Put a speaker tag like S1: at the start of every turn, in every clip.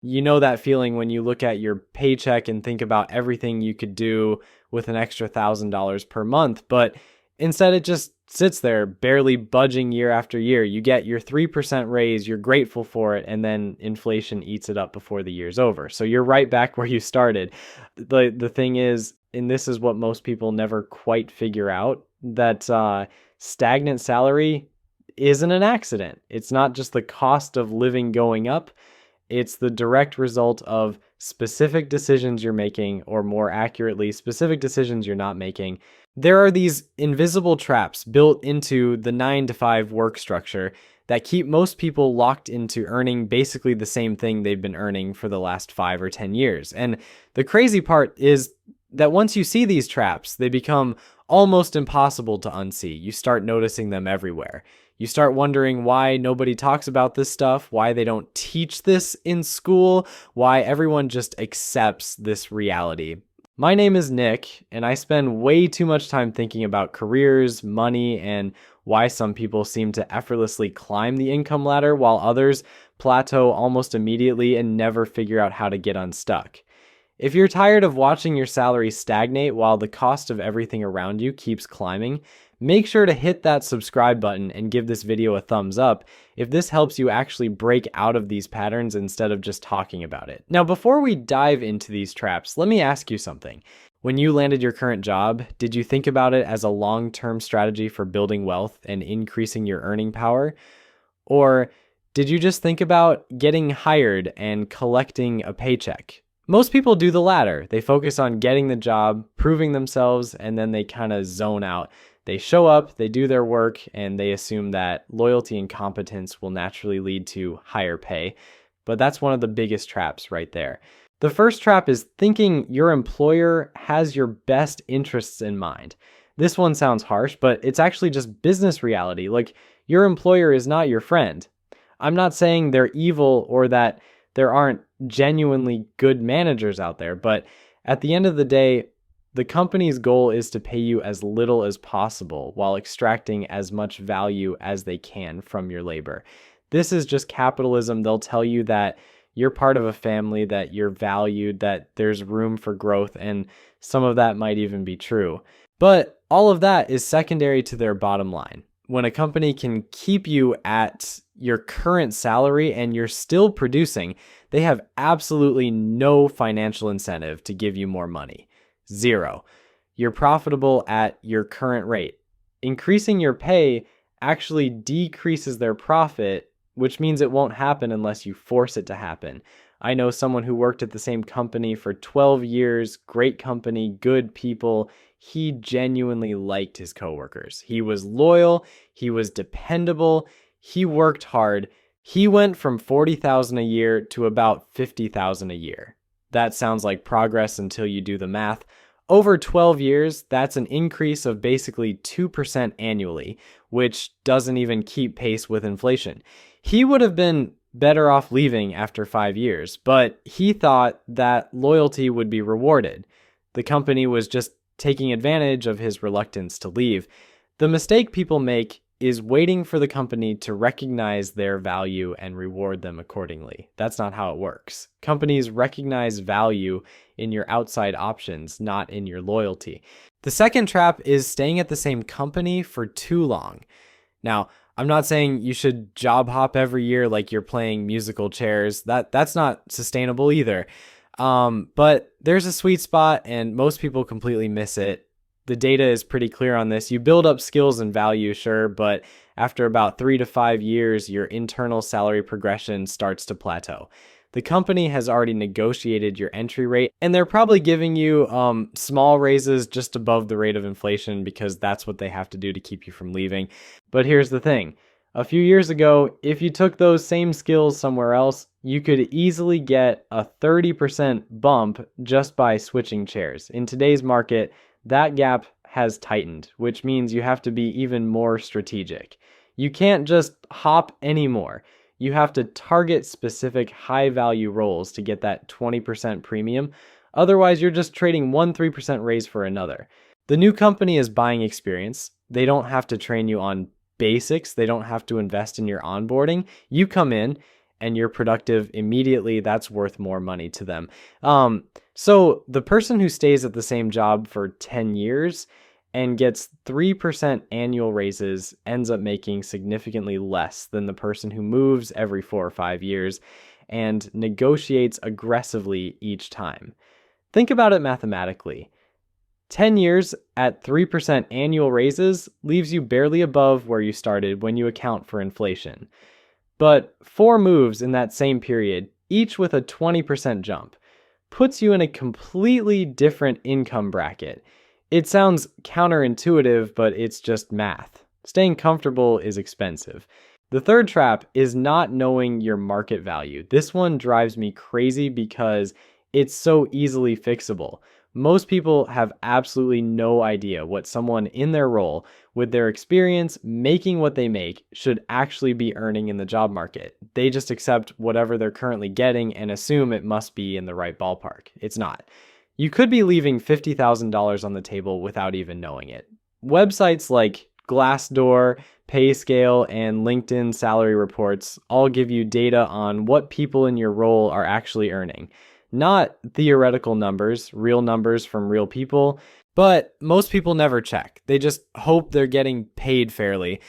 S1: You know that feeling when you look at your paycheck and think about everything you could do with an extra $1,000 per month, but instead it just sits there barely budging year after year. You get your 3% raise, you're grateful for it, and then inflation eats it up before the year's over. So you're right back where you started. The thing is, and this is what most people never quite figure out, that stagnant salary isn't an accident. It's not just the cost of living going up. It's the direct result of specific decisions you're making, or more accurately, specific decisions you're not making. There are these invisible traps built into the 9-to-5 work structure that keep most people locked into earning basically the same thing they've been earning for the last 5 or 10 years. And the crazy part is that once you see these traps, they become almost impossible to unsee. You start noticing them everywhere. You start wondering why nobody talks about this stuff, why they don't teach this in school, why everyone just accepts this reality. My name is Nick, and I spend way too much time thinking about careers, money, and why some people seem to effortlessly climb the income ladder while others plateau almost immediately and never figure out how to get unstuck. If you're tired of watching your salary stagnate while the cost of everything around you keeps climbing, make sure to hit that subscribe button and give this video a thumbs up if this helps you actually break out of these patterns instead of just talking about it. Now, before we dive into these traps, let me ask you something. When you landed your current job, did you think about it as a long-term strategy for building wealth and increasing your earning power? Or did you just think about getting hired and collecting a paycheck? Most people do the latter. They focus on getting the job, proving themselves, and then they kind of zone out. They show up, they do their work, and they assume that loyalty and competence will naturally lead to higher pay. But that's one of the biggest traps right there. The first trap is thinking your employer has your best interests in mind. This one sounds harsh, but it's actually just business reality. Like, your employer is not your friend. I'm not saying they're evil or that there aren't genuinely good managers out there, but at the end of the day, the company's goal is to pay you as little as possible while extracting as much value as they can from your labor. This is just capitalism. They'll tell you that you're part of a family, that you're valued, that there's room for growth, and some of that might even be true. But all of that is secondary to their bottom line. When a company can keep you at your current salary and you're still producing, they have absolutely no financial incentive to give you more money. Zero. You're profitable at your current rate. Increasing your pay actually decreases their profit, which means it won't happen unless you force it to happen. I know someone who worked at the same company for 12 years, great company, good people. He genuinely liked his coworkers. He was loyal, he was dependable, he worked hard. He went from $40,000 a year to about $50,000 a year. That sounds like progress until you do the math. Over 12 years, that's an increase of basically 2% annually, which doesn't even keep pace with inflation. He would have been better off leaving after 5 years, but he thought that loyalty would be rewarded. The company was just taking advantage of his reluctance to leave. The mistake people make is waiting for the company to recognize their value and reward them accordingly. That's not how it works. Companies recognize value in your outside options, not in your loyalty. The second trap is staying at the same company for too long. Now, I'm not saying you should job hop every year like you're playing musical chairs. That's not sustainable either. But there's a sweet spot and most people completely miss it. The data is pretty clear on this. You build up skills and value, sure, but after about 3 to 5 years, your internal salary progression starts to plateau. The company has already negotiated your entry rate, and they're probably giving you small raises just above the rate of inflation because that's what they have to do to keep you from leaving. But here's the thing. A few years ago, if you took those same skills somewhere else, you could easily get a 30% bump just by switching chairs. In today's market, that gap has tightened, which means you have to be even more strategic. You can't just hop anymore. You have to target specific high-value roles to get that 20% premium. Otherwise, you're just trading one 3% raise for another. The new company is buying experience. They don't have to train you on basics. They don't have to invest in your onboarding. You come in and you're productive immediately, that's worth more money to them. So the person who stays at the same job for 10 years and gets 3% annual raises ends up making significantly less than the person who moves every 4 or 5 years and negotiates aggressively each time. Think about it mathematically. 10 years at 3% annual raises leaves you barely above where you started when you account for inflation. But 4 moves in that same period, each with a 20% jump, puts you in a completely different income bracket. It sounds counterintuitive, but it's just math. Staying comfortable is expensive. The third trap is not knowing your market value. This one drives me crazy because it's so easily fixable. Most people have absolutely no idea what someone in their role, with their experience making what they make, should actually be earning in the job market. They just accept whatever they're currently getting and assume it must be in the right ballpark. It's not. You could be leaving $50,000 on the table without even knowing it. Websites like Glassdoor, PayScale, and LinkedIn salary reports all give you data on what people in your role are actually earning. Not theoretical numbers, real numbers from real people, but most people never check. They just hope they're getting paid fairly.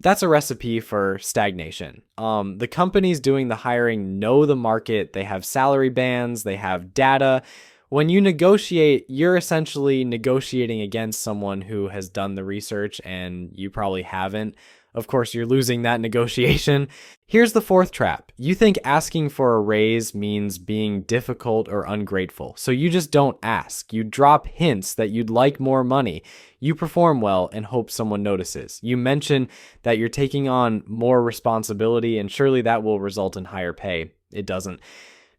S1: That's a recipe for stagnation. The companies doing the hiring know the market. They have salary bands. They have data. When you negotiate, you're essentially negotiating against someone who has done the research and you probably haven't. Of course, you're losing that negotiation. Here's the fourth trap. You think asking for a raise means being difficult or ungrateful, so you just don't ask. You drop hints that you'd like more money. You perform well and hope someone notices. You mention that you're taking on more responsibility, and surely that will result in higher pay. It doesn't.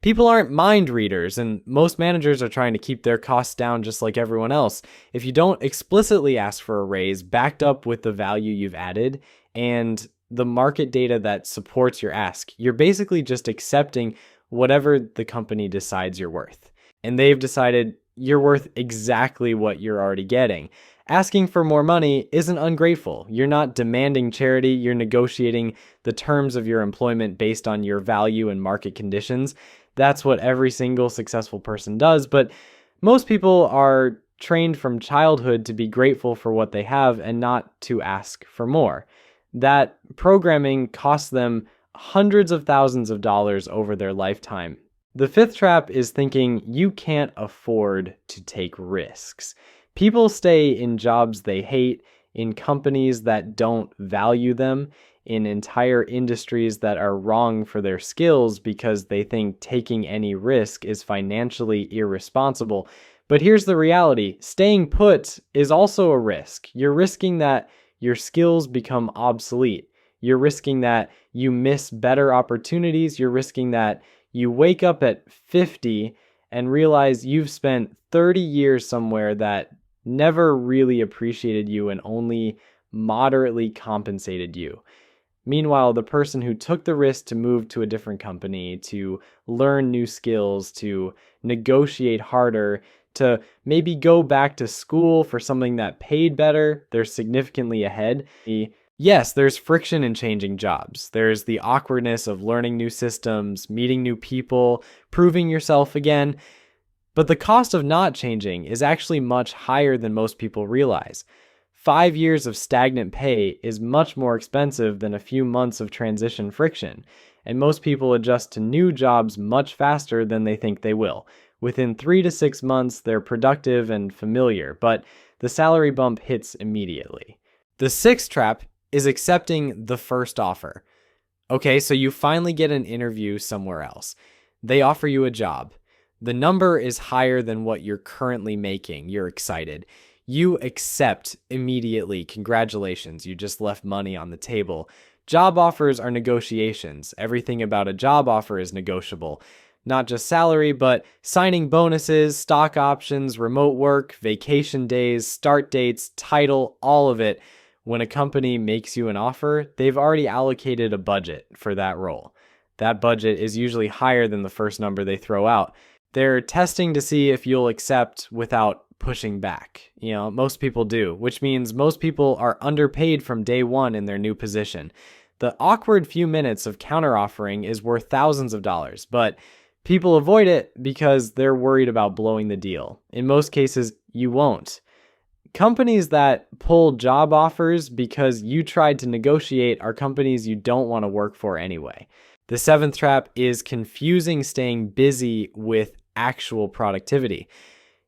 S1: People aren't mind readers, and most managers are trying to keep their costs down just like everyone else. If you don't explicitly ask for a raise backed up with the value you've added and the market data that supports your ask, you're basically just accepting whatever the company decides you're worth. And they've decided you're worth exactly what you're already getting. Asking for more money isn't ungrateful. You're not demanding charity. You're negotiating the terms of your employment based on your value and market conditions. That's what every single successful person does. But most people are trained from childhood to be grateful for what they have and not to ask for more. That programming costs them hundreds of thousands of dollars over their lifetime. The fifth trap is thinking you can't afford to take risks. People stay in jobs they hate, in companies that don't value them, in entire industries that are wrong for their skills because they think taking any risk is financially irresponsible. But here's the reality. Staying put is also a risk. You're risking that your skills become obsolete. You're risking that you miss better opportunities. You're risking that you wake up at 50 and realize you've spent 30 years somewhere that never really appreciated you and only moderately compensated you. Meanwhile, the person who took the risk to move to a different company, to learn new skills, to negotiate harder, to maybe go back to school for something that paid better, they're significantly ahead. Yes, there's friction in changing jobs. There's the awkwardness of learning new systems, meeting new people, proving yourself again. But the cost of not changing is actually much higher than most people realize. 5 years of stagnant pay is much more expensive than a few months of transition friction, and most people adjust to new jobs much faster than they think they will. Within 3 to 6 months, they're productive and familiar, but the salary bump hits immediately. The sixth trap is accepting the first offer. Okay, so you finally get an interview somewhere else. They offer you a job. The number is higher than what you're currently making. You're excited. You accept immediately. Congratulations, you just left money on the table. Job offers are negotiations. Everything about a job offer is negotiable. Not just salary, but signing bonuses, stock options, remote work, vacation days, start dates, title, all of it. When a company makes you an offer, they've already allocated a budget for that role. That budget is usually higher than the first number they throw out. They're testing to see if you'll accept without pushing back. Most people do, which means most people are underpaid from day one in their new position. The awkward few minutes of counteroffering is worth thousands of dollars, but people avoid it because they're worried about blowing the deal. In most cases, you won't. Companies that pull job offers because you tried to negotiate are companies you don't want to work for anyway. The seventh trap is confusing staying busy with actual productivity.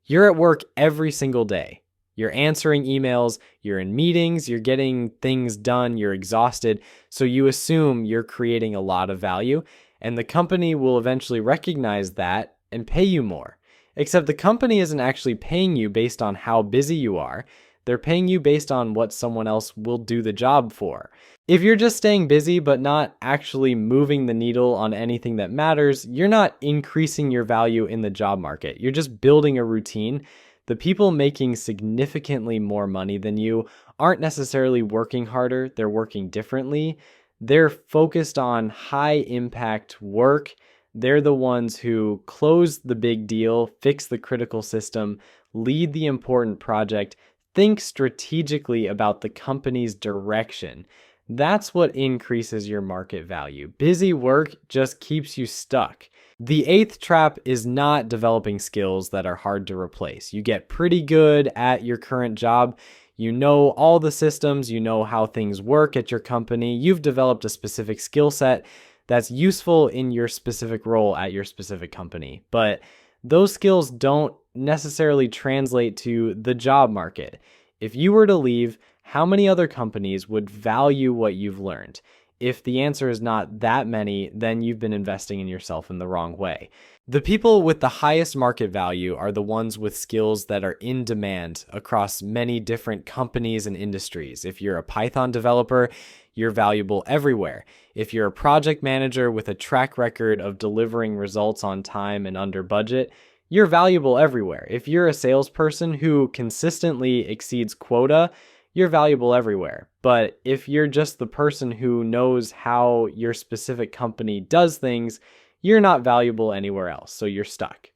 S1: You're at work every single day. You're answering emails, you're in meetings, you're getting things done, you're exhausted, so you assume you're creating a lot of value, and the company will eventually recognize that and pay you more. Except the company isn't actually paying you based on how busy you are. They're paying you based on what someone else will do the job for. If you're just staying busy but not actually moving the needle on anything that matters, you're not increasing your value in the job market. You're just building a routine. The people making significantly more money than you aren't necessarily working harder. They're working differently. They're focused on high impact work. They're the ones who close the big deal, fix the critical system, lead the important project, think strategically about the company's direction. That's what increases your market value. Busy work just keeps you stuck. The eighth trap is not developing skills that are hard to replace. You get pretty good at your current job. You know all the systems, you know how things work at your company. You've developed a specific skill set that's useful in your specific role at your specific company. But those skills don't necessarily translate to the job market. If you were to leave, how many other companies would value what you've learned? If the answer is not that many, then you've been investing in yourself in the wrong way. The people with the highest market value are the ones with skills that are in demand across many different companies and industries. If you're a Python developer, you're valuable everywhere. If you're a project manager with a track record of delivering results on time and under budget, you're valuable everywhere. If you're a salesperson who consistently exceeds quota, you're valuable everywhere. But if you're just the person who knows how your specific company does things, you're not valuable anywhere else, so you're stuck.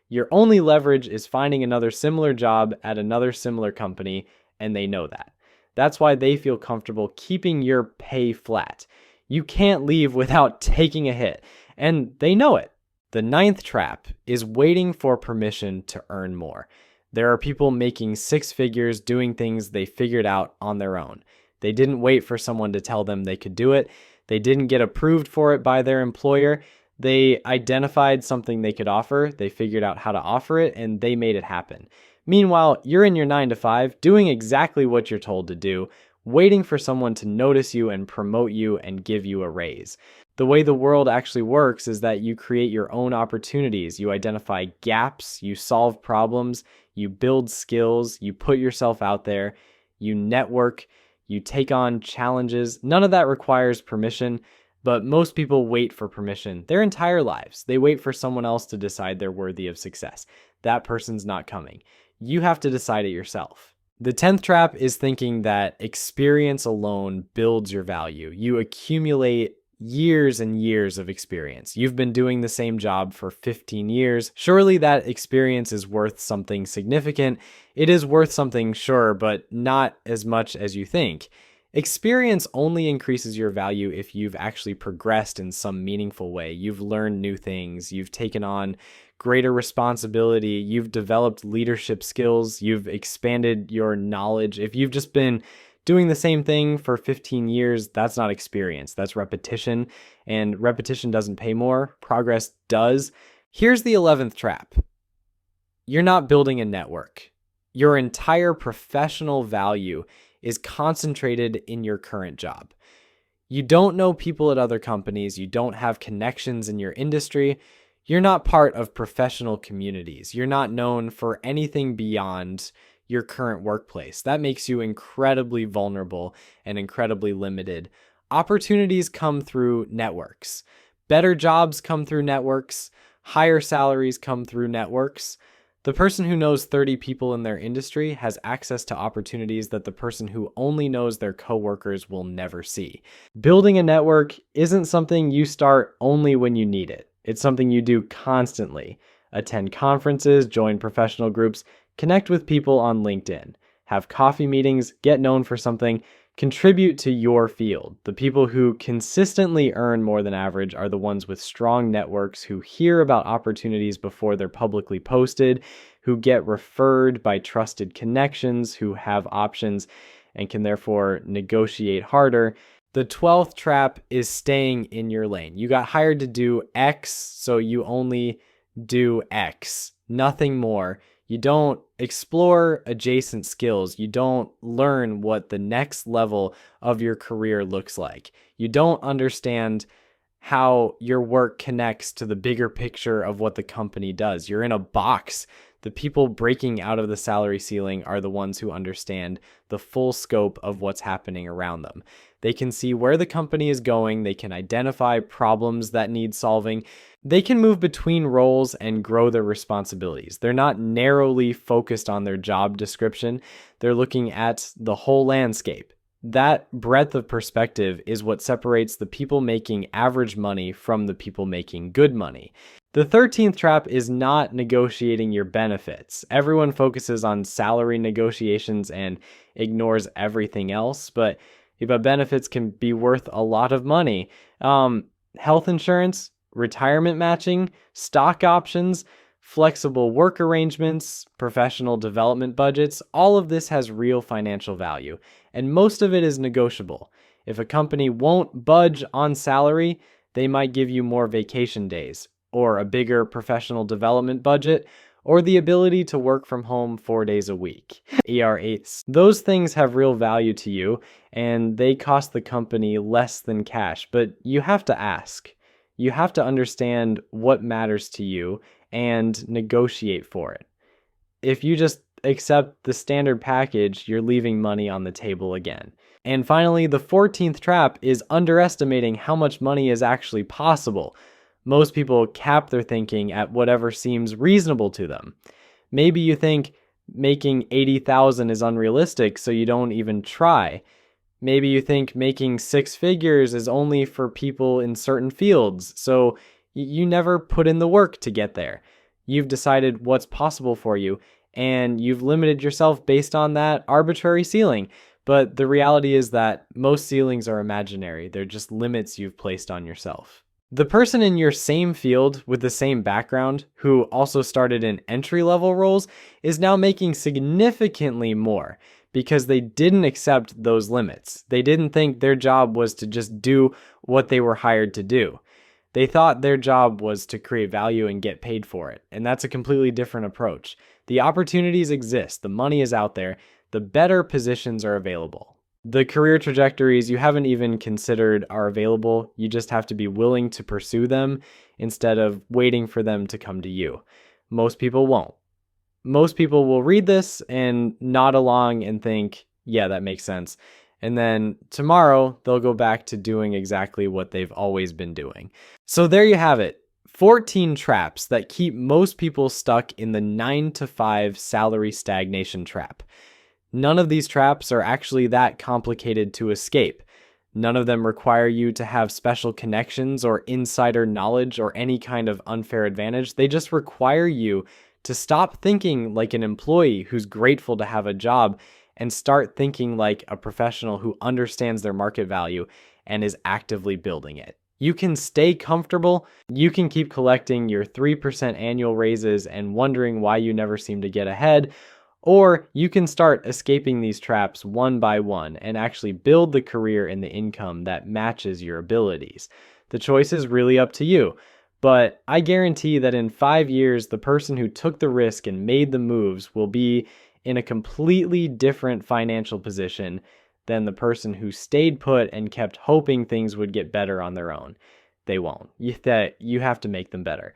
S1: Your only leverage is finding another similar job at another similar company, and they know that. That's why they feel comfortable keeping your pay flat. You can't leave without taking a hit, and they know it. The ninth trap is waiting for permission to earn more. There are people making six figures doing things they figured out on their own. They didn't wait for someone to tell them they could do it. They didn't get approved for it by their employer. They identified something they could offer. They figured out how to offer it, and they made it happen. Meanwhile, you're in your 9 to 5, doing exactly what you're told to do, waiting for someone to notice you and promote you and give you a raise. The way the world actually works is that you create your own opportunities. You identify gaps, you solve problems, you build skills, you put yourself out there, you network, you take on challenges. None of that requires permission, but most people wait for permission their entire lives. They wait for someone else to decide they're worthy of success. That person's not coming. You have to decide it yourself. The 10th trap is thinking that experience alone builds your value. You accumulate years and years of experience. You've been doing the same job for 15 years. Surely that experience is worth something significant. It is worth something, sure, but not as much as you think. Experience only increases your value if you've actually progressed in some meaningful way. You've learned new things. You've taken on greater responsibility. You've developed leadership skills. You've expanded your knowledge. If you've just been doing the same thing for 15 years, that's not experience. That's repetition, and repetition doesn't pay more. Progress does. Here's the 11th trap. You're not building a network. Your entire professional value is concentrated in your current job. You don't know people at other companies. You don't have connections in your industry. You're not part of professional communities. You're not known for anything beyond your current workplace. That makes you incredibly vulnerable and incredibly limited. Opportunities come through networks. Better jobs come through networks. Higher salaries come through networks. The person who knows 30 people in their industry has access to opportunities that the person who only knows their coworkers will never see. Building a network isn't something you start only when you need it. It's something you do constantly. Attend conferences, join professional groups, connect with people on LinkedIn, have coffee meetings, get known for something. contribute to your field. The people who consistently earn more than average are the ones with strong networks who hear about opportunities before they're publicly posted, who get referred by trusted connections, who have options and can therefore negotiate harder. The 12th trap is staying in your lane. You got hired to do X, so you only do X, nothing more. You don't explore adjacent skills. You don't learn what the next level of your career looks like. You don't understand how your work connects to the bigger picture of what the company does. You're in a box. The people breaking out of the salary ceiling are the ones who understand the full scope of what's happening around them. They can see where the company is going. They can identify problems that need solving. They can move between roles and grow their responsibilities. They're not narrowly focused on their job description. They're looking at the whole landscape. That breadth of perspective is what separates the people making average money from the people making good money. The 13th trap is not negotiating your benefits. Everyone focuses on salary negotiations and ignores everything else, but benefits can be worth a lot of money. Health insurance, retirement matching, stock options, flexible work arrangements, professional development budgets, all of this has real financial value, and most of it is negotiable. If a company won't budge on salary, they might give you more vacation days, or a bigger professional development budget, or the ability to work from home 4 days a week. ER8s. Those things have real value to you, and they cost the company less than cash, but you have to ask. You have to understand what matters to you and negotiate for it. If you just accept the standard package, you're leaving money on the table again. And finally, the 14th trap is underestimating how much money is actually possible. Most people cap their thinking at whatever seems reasonable to them. Maybe you think making $80,000 is unrealistic, so you don't even try. Maybe you think making 6 figures is only for people in certain fields, so you never put in the work to get there. You've decided what's possible for you, and you've limited yourself based on that arbitrary ceiling. But the reality is that most ceilings are imaginary. They're just limits you've placed on yourself. The person in your same field with the same background who also started in entry-level roles is now making significantly more because they didn't accept those limits. They didn't think their job was to just do what they were hired to do. They thought their job was to create value and get paid for it, and that's a completely different approach. The opportunities exist, the money is out there, the better positions are available. The career trajectories you haven't even considered are available. You just have to be willing to pursue them instead of waiting for them to come to you. Most people won't. Most people will read this and nod along and think, yeah, that makes sense. And then tomorrow, they'll go back to doing exactly what they've always been doing. So there you have it. 14 traps that keep most people stuck in the 9-to-5 salary stagnation trap. None of these traps are actually that complicated to escape. None of them require you to have special connections or insider knowledge or any kind of unfair advantage. They just require you to stop thinking like an employee who's grateful to have a job and start thinking like a professional who understands their market value and is actively building it. You can stay comfortable. You can keep collecting your 3% annual raises and wondering why you never seem to get ahead. Or you can start escaping these traps one by one and actually build the career and the income that matches your abilities. The choice is really up to you, but I guarantee that in 5 years, the person who took the risk and made the moves will be in a completely different financial position than the person who stayed put and kept hoping things would get better on their own. They won't. You have to make them better.